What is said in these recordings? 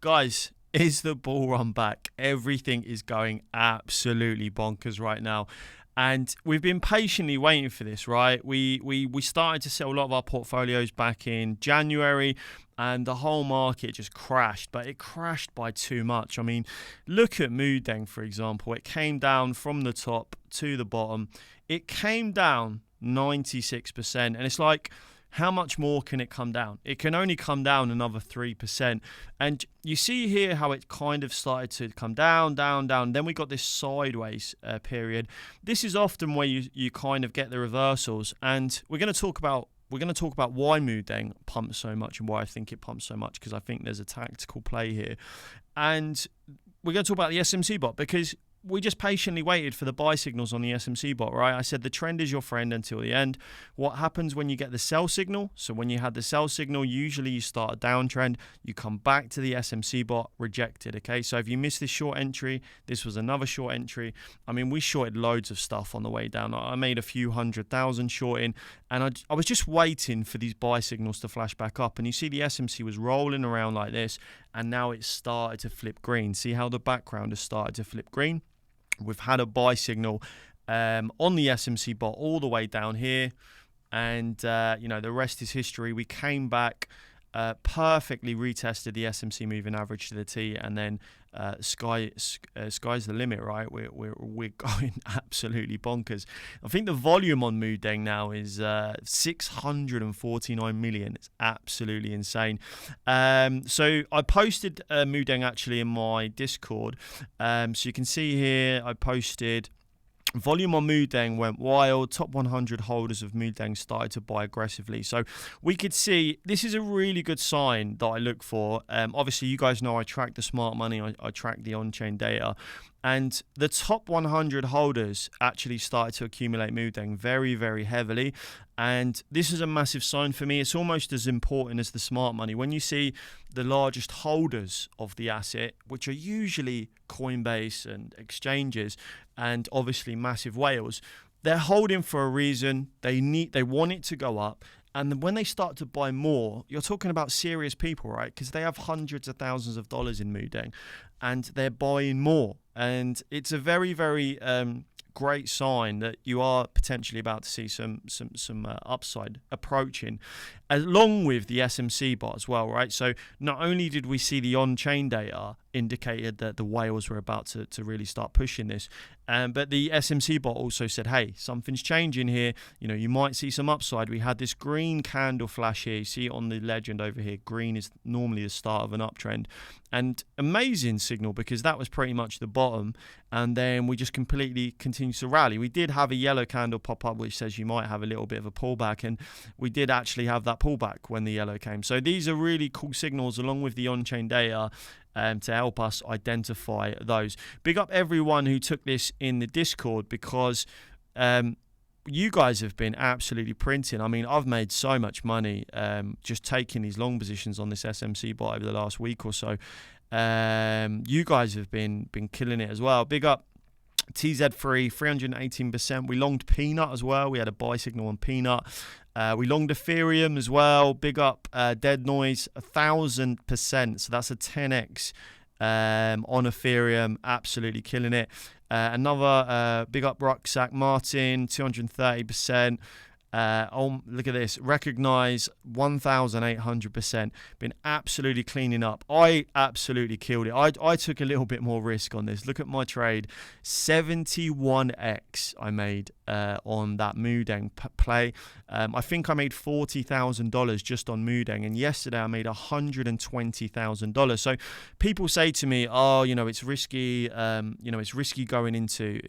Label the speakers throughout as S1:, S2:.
S1: Guys, is the bull run back? Everything is going absolutely bonkers right now. And we've been patiently waiting for this, right? We started to sell a lot of our portfolios back in January, and the whole market just crashed, but it crashed by too much. I mean, look at Moodeng, for example. It came down from the top to the bottom. It came down 96%, and it's like, how much more can it come down? It can only come down another 3%. And you see here how it kind of started to come down, down, down. Then we got this sideways period. This is often where you kind of get the reversals. And we're going to talk about why Moodeng pumps so much and why I think it pumps so much, because I think there's a tactical play here. And we're going to talk about the SMC bot, because we just patiently waited for the buy signals on the SMC bot, right? I said the trend is your friend until the end. What happens when you get the sell signal? So when you had the sell signal, usually you start a downtrend. You come back to the SMC bot, rejected, okay? So if you missed this short entry, this was another short entry. I mean, we shorted loads of stuff on the way down. I made a few 100,000 shorting, and I was just waiting for these buy signals to flash back up. And you see the SMC was rolling around like this, and now it's started to flip green. See how the background has started to flip green? We've had a buy signal on the SMC bot all the way down here, and the rest is history. We came back, perfectly retested the SMC moving average to the T, and then sky's the limit, right? We're going absolutely bonkers. I think the volume on Moodeng now is 649 million. It's absolutely insane. So I posted Moodeng actually in my Discord. So you can see here I posted. Volume on Moodeng went wild. Top 100 holders of Moodeng started to buy aggressively. So we could see this is a really good sign that I look for. Obviously, you guys know I track the smart money. I track the on-chain data. And the top 100 holders actually started to accumulate Moodeng very, very heavily. And this is a massive sign for me. It's almost as important as the smart money. When you see the largest holders of the asset, which are usually Coinbase and exchanges, and obviously massive whales, they're holding for a reason. They want it to go up. And when they start to buy more, you're talking about serious people, right? Because they have hundreds of thousands of dollars in Moodeng, and they're buying more. And it's a very, very great sign that you are potentially about to see some upside approaching, along with the SMC bot as well, right? So not only did we see the on-chain data indicated that the whales were about to really start pushing this, but the SMC bot also said, hey, something's changing here. You might see some upside. We had this green candle flash here. You see it on the legend over here. Green is normally the start of an uptrend. And amazing signal, because that was pretty much the bottom. And then we just completely continued to rally. We did have a yellow candle pop up, which says you might have a little bit of a pullback. And we did actually have that pullback when the yellow came. So these are really cool signals, along with the on-chain data, to help us identify those. Big up everyone who took this in the Discord, because you guys have been absolutely printing. I mean, I've made so much money just taking these long positions on this SMC bot over the last week or so. You guys have been killing it as well. Big up TZ3, 318%. We longed Peanut as well. We had a buy signal on Peanut. We longed Ethereum as well. Big up Dead Noise, 1,000%. So that's a 10x on Ethereum. Absolutely killing it. Another big up Rucksack Martin, 230%. Look at this. Recognize 1,800%. Been absolutely cleaning up. I absolutely killed it. I took a little bit more risk on this. Look at my trade. 71x I made on that Moodeng play. I think I made $40,000 just on Moodeng, and yesterday I made $120,000. So people say to me, oh, it's risky. It's risky going into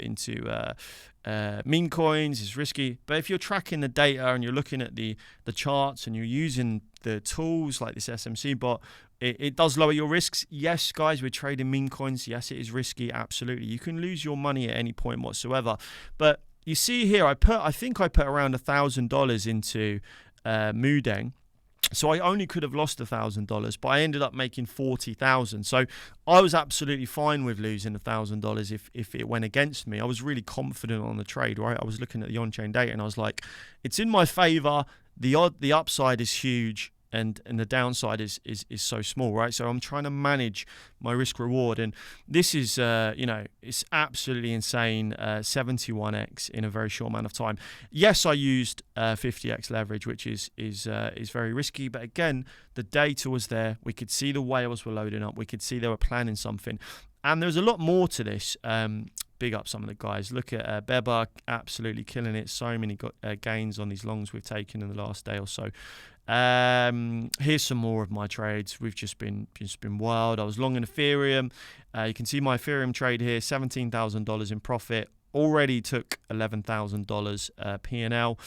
S1: Memecoins is risky, but if you're tracking the data and you're looking at the charts and you're using the tools like this SMC bot, it does lower your risks. Yes, guys, we're trading Memecoins. Yes, it is risky. Absolutely, you can lose your money at any point whatsoever. But you see here, I think I put around $1,000 into Moodeng. So I only could have lost $1,000, but I ended up making $40,000. So I was absolutely fine with losing $1,000 if it went against me. I was really confident on the trade, right? I was looking at the on-chain data and I was like, it's in my favor. The upside is huge. and the downside is so small, right? So I'm trying to manage my risk reward, and this is it's absolutely insane. 71x in a very short amount of time. Yes, I used 50x leverage, which is very risky, but again, the data was there. We could see the whales were loading up. We could see they were planning something, and there's a lot more to this. Big up some of the guys. Look at Beba, absolutely killing it. So many gains on these longs we've taken in the last day or so. Here's some more of my trades. We've just been wild. I was long in Ethereum. You can see my Ethereum trade here, $17,000 in profit. Already took $11,000 P&L.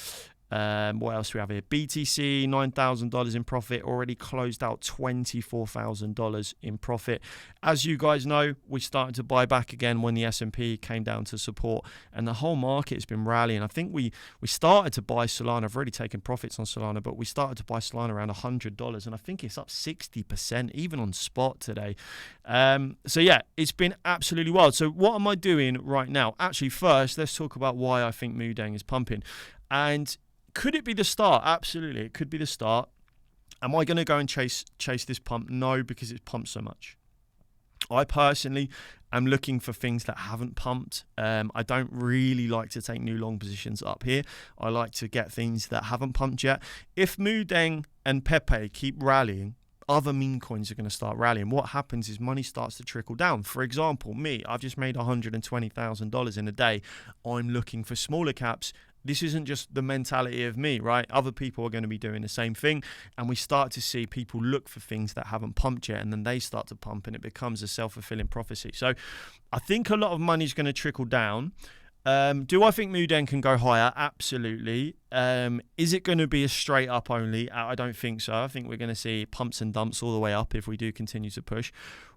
S1: What else do we have here? BTC, $9,000 in profit, already closed out $24,000 in profit. As you guys know, we started to buy back again when the S&P came down to support, and the whole market has been rallying. I think we started to buy Solana. I've already taken profits on Solana, but we started to buy Solana around $100, and I think it's up 60% even on spot today. So yeah, it's been absolutely wild. So what am I doing right now? Actually, first, let's talk about why I think Moodang is pumping. And could it be the start? Absolutely, it could be the start. Am I going to go and chase this pump? No, because it's pumped so much. I personally am looking for things that haven't pumped. I don't really like to take new long positions up here. I like to get things that haven't pumped yet. If Moodang and Pepe keep rallying, other meme coins are going to start rallying. What happens is money starts to trickle down. For example, me, I've just made $120,000 in a day. I'm looking for smaller caps. This isn't just the mentality of me, right? Other people are going to be doing the same thing. And we start to see people look for things that haven't pumped yet, and then they start to pump, and it becomes a self-fulfilling prophecy. So I think a lot of money is going to trickle down. Do I think Moodang can go higher? Absolutely. Is it going to be a straight up only? I don't think so. I think we're going to see pumps and dumps all the way up if we do continue to push.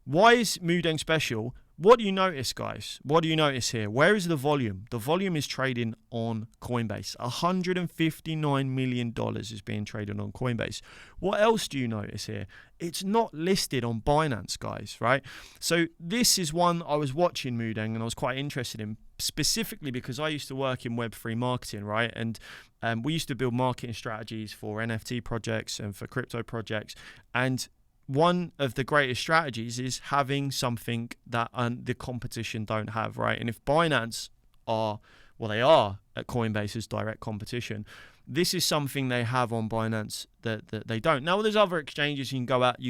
S1: Why is Moodang special? What do you notice, guys? What do you notice here? Where is the volume? The volume is trading on Coinbase. $159 million is being traded on Coinbase. What else do you notice here? It's not listed on Binance, guys, right? So this is one I was watching Moodang and I was quite interested in, specifically because I used to work in Web3 marketing, right? And we used to build marketing strategies for NFT projects and for crypto projects. And one of the greatest strategies is having something that the competition don't have, right? And if Binance are, well, they are at Coinbase's direct competition, this is something they have on Binance that they don't. Now, there's other exchanges you can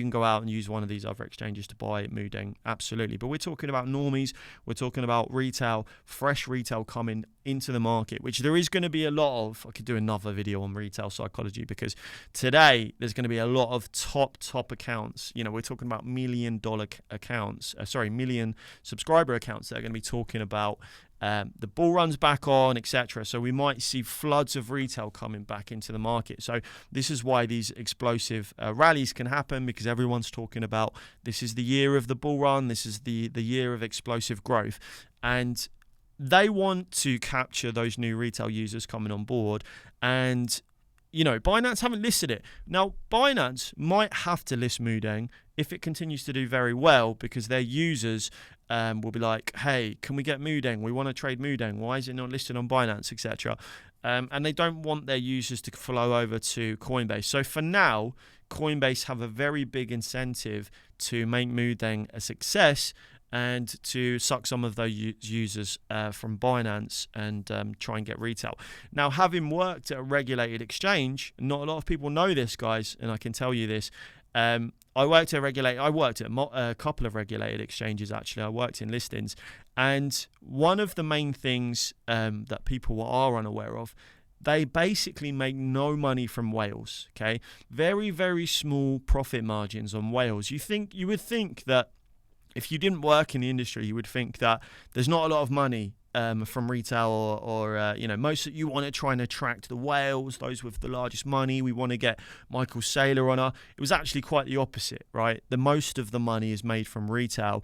S1: go out and use one of these other exchanges to buy Moodang, absolutely. But we're talking about normies, we're talking about retail, fresh retail coming into the market, which there is going to be a lot of. I could do another video on retail psychology because today there's going to be a lot of top accounts. You know, we're talking about million subscriber accounts that are going to be talking about the bull run's back on, etc. So we might see floods of retail coming back into the market. So this is why these explosive rallies can happen, because everyone's talking about this is the year of the bull run, this is the year of explosive growth, and they want to capture those new retail users coming on board. And you know, Binance haven't listed it. Now, Binance might have to list Moodang if it continues to do very well, because their users will be like, hey, can we get Moodang? We want to trade Moodang. Why is it not listed on Binance, etc.? And they don't want their users to flow over to Coinbase. So for now, Coinbase have a very big incentive to make Moodang a success and to suck some of those users from Binance and try and get retail. Now, having worked at a regulated exchange, not a lot of people know this, guys, and I can tell you this. I worked at a couple of regulated exchanges, actually. I worked in listings. And one of the main things that people are unaware of, they basically make no money from whales, okay? Very, very small profit margins on whales. You would think that if you didn't work in the industry, you would think that there's not a lot of money from retail or most of you want to try and attract the whales, those with the largest money. We want to get Michael Saylor on her. It was actually quite the opposite, right? The most of the money is made from retail.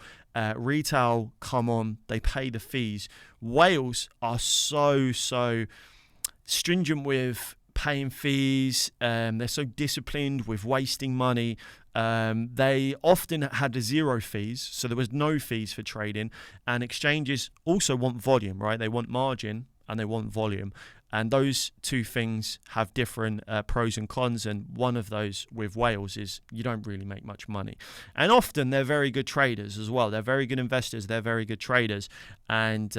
S1: Retail come on, they pay the fees. Whales are so stringent with paying fees. They're so disciplined with wasting money. They often had zero fees, so there was no fees for trading. And exchanges also want volume, right? They want margin and they want volume. And those two things have different pros and cons. And one of those with whales is you don't really make much money. And often they're very good traders as well. They're very good investors. They're very good traders. And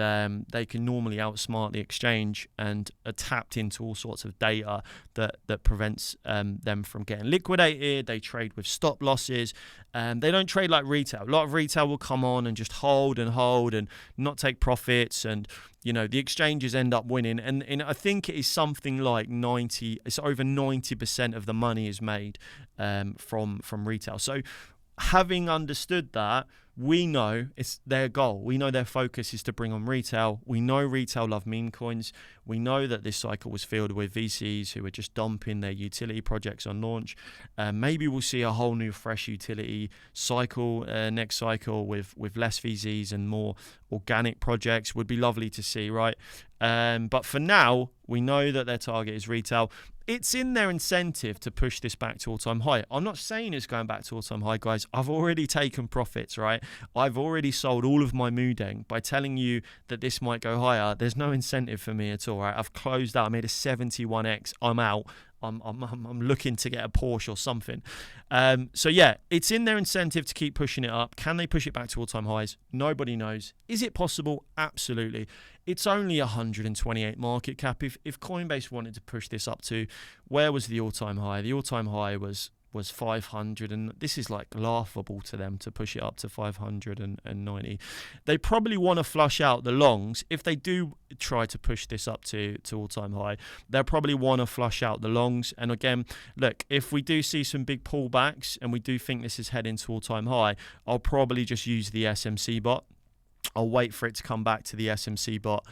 S1: they can normally outsmart the exchange and are tapped into all sorts of data that prevents them from getting liquidated. They trade with stop losses. They don't trade like retail. A lot of retail will come on and just hold and not take profits, and the exchanges end up winning. And I think it is something like it's over 90% of the money is made from retail. So having understood that, we know it's their goal. We know their focus is to bring on retail. We know retail love meme coins. We know that this cycle was filled with VCs who are just dumping their utility projects on launch. Maybe we'll see a whole new fresh utility cycle next cycle with less VCs and more organic projects. Would be lovely to see, right? But for now, we know that their target is retail. It's in their incentive to push this back to all-time high. I'm not saying it's going back to all-time high, guys. I've already taken profits, right? I've already sold all of my Moodeng by telling you that this might go higher. There's no incentive for me at all, right? I've closed out. I made a 71x. I'm out. I'm looking to get a Porsche or something. So yeah, it's in their incentive to keep pushing it up. Can they push it back to all-time highs? Nobody knows. Is it possible? Absolutely. It's only 128 market cap. If Coinbase wanted to push this up to, where was the all-time high? The all-time high was 500, and this is like laughable to them to push it up to 590. They probably want to flush out the longs. If they do try to push this up to all-time high, they'll probably want to flush out the longs. And again, look, if we do see some big pullbacks and we do think this is heading to all-time high, I'll probably just use the SMC bot. I'll wait for it to come back to the SMC bot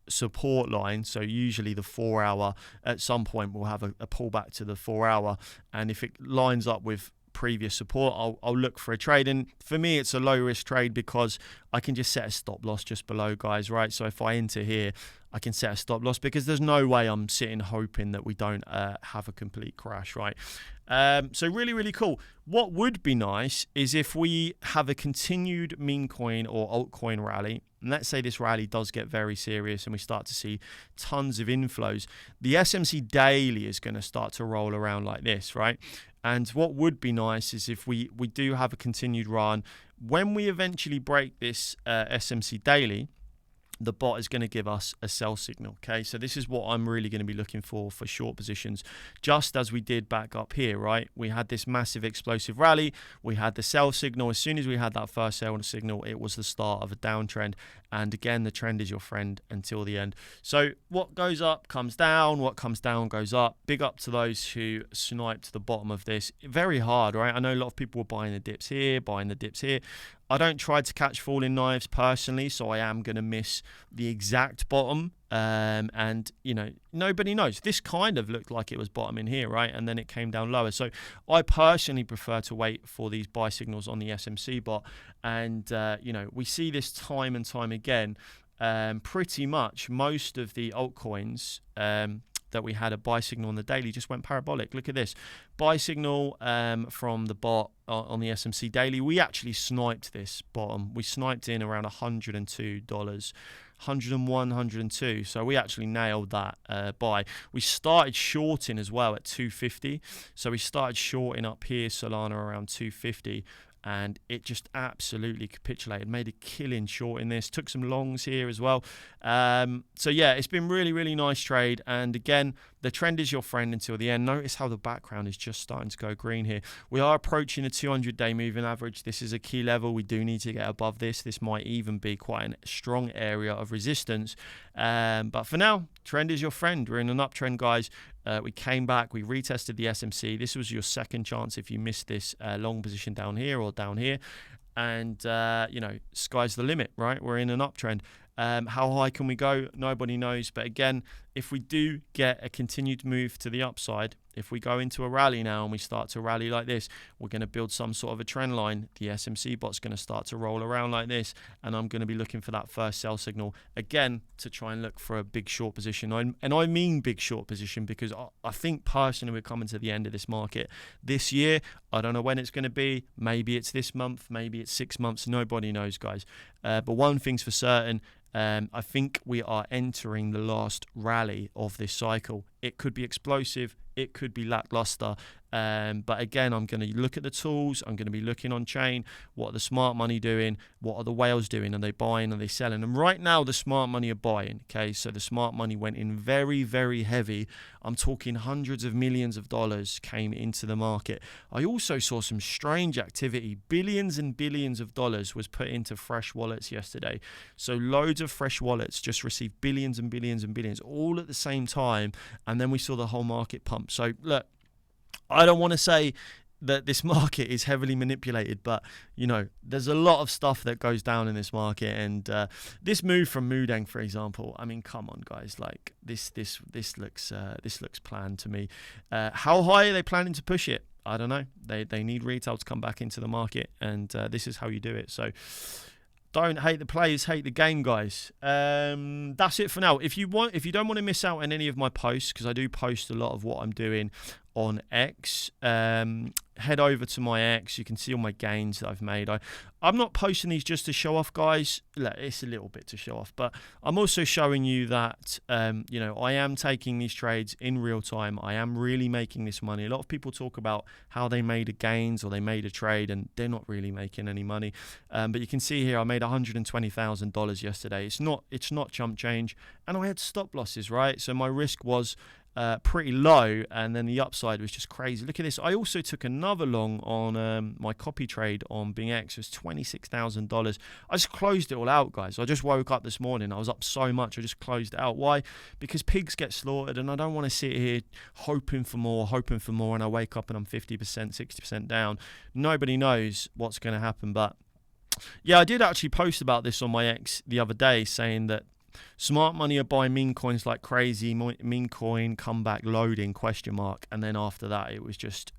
S1: support line. So usually the 4 hour, at some point we'll have a pullback to the 4 hour. And if it lines up with previous support, I'll look for a trade. And for me, it's a low risk trade because I can just set a stop loss just below, guys, right? So if I enter here, I can set a stop loss because there's no way I'm sitting hoping that we don't have a complete crash, right? So really, really cool. What would be nice is if we have a continued meme coin or altcoin rally. And let's say this rally does get very serious and we start to see tons of inflows. The SMC daily is going to start to roll around like this, right? And what would be nice is if we do have a continued run, when we eventually break this SMC daily, the bot is going to give us a sell signal. Okay, so this is what I'm really going to be looking for short positions, just as we did back up here, right? We had this massive explosive rally. We had the sell signal. As soon as we had that first sell signal, it was the start of a downtrend. And again, the trend is your friend until the end. So what goes up comes down. What comes down goes up. Big up to those who sniped the bottom of this. Very hard, right? I know a lot of people were buying the dips here, buying the dips here. I don't try to catch falling knives personally, so I am going to miss the exact bottom. And, nobody knows. This kind of looked like it was bottoming here, right? And then it came down lower. So I personally prefer to wait for these buy signals on the SMC bot. And, we see this time and time again. Pretty much most of the altcoins that we had a buy signal on the daily just went parabolic. Look at this. Buy signal from the bot on the SMC daily. We actually sniped this bottom. We sniped in around $102, 101, 102. So we actually nailed that buy. We started shorting as well at 250. So we started shorting up here, Solana around 250. And it just absolutely capitulated, made a killing short in this, took some longs here as well. So yeah, it's been really, really nice trade. And again, the trend is your friend until the end. Notice how the background is just starting to go green here. We are approaching a 200-day moving average. This is a key level. We do need to get above this. This might even be quite a strong area of resistance. But for now, trend is your friend. We're in an uptrend, guys. We came back, we retested the SMC. This was your second chance if you missed this long position down here or down here. And, sky's the limit, right? We're in an uptrend. How high can we go? Nobody knows. But again, if we do get a continued move to the upside, if we go into a rally now and we start to rally like this, we're going to build some sort of a trend line. The SMC bot's going to start to roll around like this, and I'm going to be looking for that first sell signal again to try and look for a big short position. And I mean big short position because I think personally we're coming to the end of this market this year. I don't know when it's going to be. Maybe it's this month, maybe it's 6 months. Nobody knows, guys. But one thing's for certain. I think we are entering the last rally rally of this cycle. It could be explosive, it could be lackluster. But again, I'm going to look at the tools. I'm going to be looking on chain. What are the smart money doing? What are the whales doing? Are they buying? Are they selling? And right now, the smart money are buying. Okay, so the smart money went in very, very heavy. I'm talking hundreds of millions of dollars came into the market. I also saw some strange activity. Billions and billions of dollars was put into fresh wallets yesterday. So loads of fresh wallets just received billions and billions and billions all at the same time. And then we saw the whole market pump. So look, I don't want to say that this market is heavily manipulated, but you know, there's a lot of stuff that goes down in this market. And this move from Mudeng, for example, I mean, come on, guys, like this looks planned to me. How high are they planning to push it? I don't know. They need retail to come back into the market, and this is how you do it. So don't hate the players, hate the game, guys. That's it for now. If you don't want to miss out on any of my posts, because I do post a lot of what I'm doing on X, head over to my X. You can see all my gains that I've made. I'm not posting these just to show off, guys. It's a little bit to show off, but I'm also showing you that you know, I am taking these trades in real time. I am really making this money. A lot of people talk about how they made a gains or they made a trade, and they're not really making any money. But you can see here I made $120,000 yesterday. It's not chump change, and I had stop losses, right? So my risk was pretty low, and then the upside was just crazy. Look at this. I also took another long on my copy trade on Bing X. It was $26,000. I just closed it all out, guys. I just woke up this morning. I was up so much. I just closed it out. Why? Because pigs get slaughtered, and I don't want to sit here hoping for more, and I wake up and I'm 50%, 60% down. Nobody knows what's going to happen. But yeah, I did actually post about this on my X the other day, saying that smart money are buying meme coins like crazy. Meme coin comeback loading ? And then after that, it was just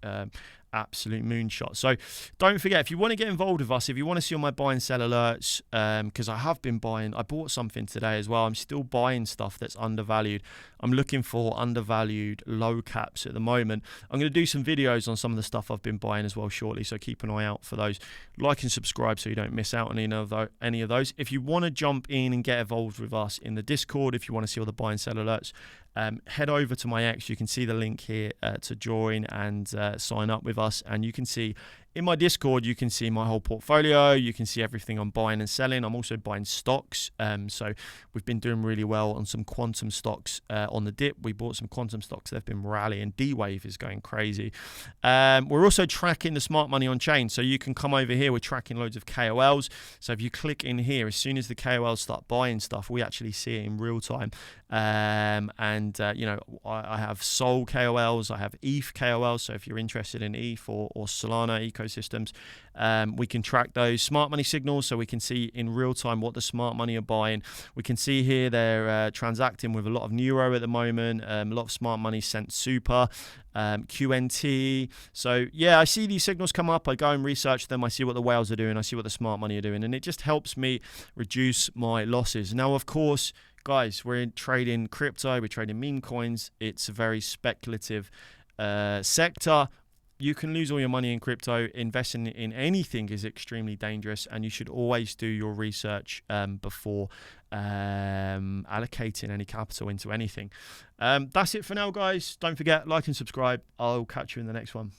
S1: absolute moonshot. So don't forget, if you want to get involved with us, if you want to see all my buy and sell alerts, because I have been buying, I bought something today as well. I'm still buying stuff that's undervalued. I'm looking for undervalued low caps at the moment. I'm going to do some videos on some of the stuff I've been buying as well shortly, so keep an eye out for those. Like and subscribe so you don't miss out on any of those. If you want to jump in and get involved with us in the Discord, if you want to see all the buy and sell alerts, head over to my X. You can see the link here to join and sign up with us, and you can see in my Discord, you can see my whole portfolio. You can see everything I'm buying and selling. I'm also buying stocks. So we've been doing really well on some quantum stocks on the dip. We bought some quantum stocks. They've been rallying. D-Wave is going crazy. We're also tracking the smart money on chain. So you can come over here. We're tracking loads of KOLs. So if you click in here, as soon as the KOLs start buying stuff, we actually see it in real time. You know, I have Sol KOLs. I have ETH KOLs. So if you're interested in ETH or Solana ecosystems, we can track those smart money signals, so we can see in real time what the smart money are buying. We can see here they're transacting with a lot of Neuro at the moment, a lot of smart money sent super, QNT. So yeah, I see these signals come up, I go and research them, I see what the whales are doing, I see what the smart money are doing, and it just helps me reduce my losses. Now, of course, guys, we're trading crypto, we're trading meme coins. It's a very speculative sector. You can lose all your money in crypto. Investing in anything is extremely dangerous, and you should always do your research before allocating any capital into anything. That's it for now, guys. Don't forget, like and subscribe. I'll catch you in the next one.